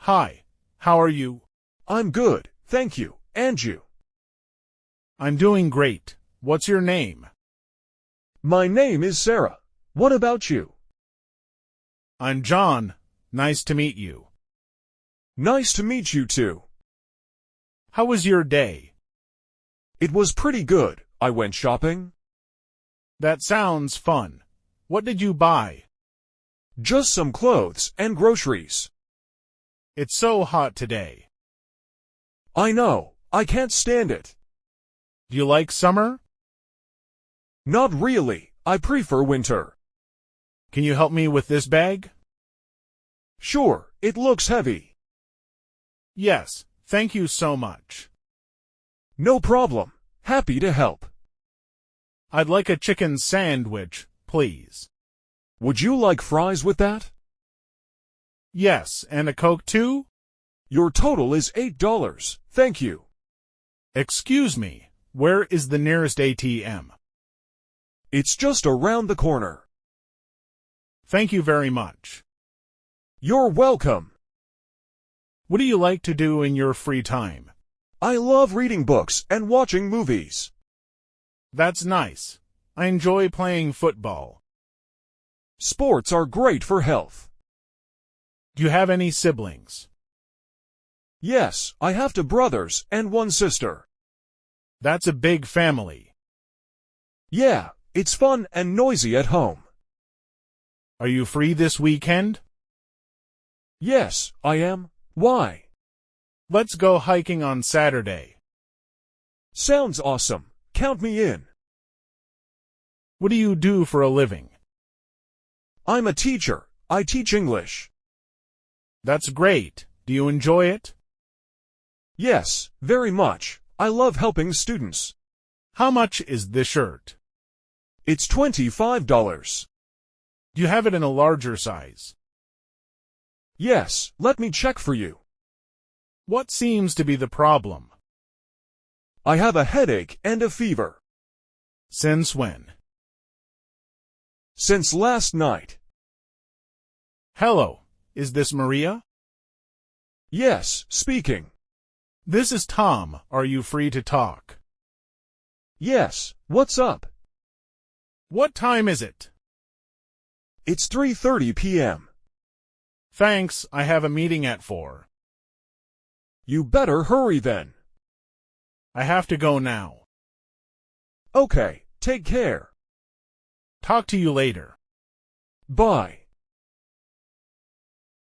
Hi, how are you? I'm good, thank you. And you? I'm doing great. What's your name? My name is Sarah. What about you? I'm John. Nice to meet you. Nice to meet you too. How was your day? It was pretty good. I went shopping. That sounds fun. What did you buy? Just some clothes and groceries. It's so hot today. I know, I can't stand it. Do you like summer? Not really, I prefer winter. Can you help me with this bag? Sure, it looks heavy. Yes, thank you so much. No problem, happy to help. I'd like a chicken sandwich, please. Would you like fries with that? Yes, and a Coke too? Your total is $8, thank you. Excuse me, where is the nearest ATM? It's just around the corner. Thank you very much. You're welcome. What do you like to do in your free time? I love reading books and watching movies. That's nice. I enjoy playing football. Sports are great for health. Do you have any siblings? Yes, I have 2 brothers and 1 sister. That's a big family. Yeah, it's fun and noisy at home. Are you free this weekend? Yes, I am. Why? Let's go hiking on Saturday. Sounds awesome. Count me in. What do you do for a living? I'm a teacher. I teach English. That's great. Do you enjoy it? Yes, very much. I love helping students. How much is this shirt? It's $25. Do you have it in a larger size? Yes, let me check for you. What seems to be the problem? I have a headache and a fever. Since when? Since last night. Hello, is this Maria? Yes, speaking. This is Tom. Are you free to talk? Yes, what's up? What time is it? It's 3:30 p.m. Thanks, I have a meeting at 4. You better hurry then. I have to go now. Okay, take care. Talk to you later. Bye.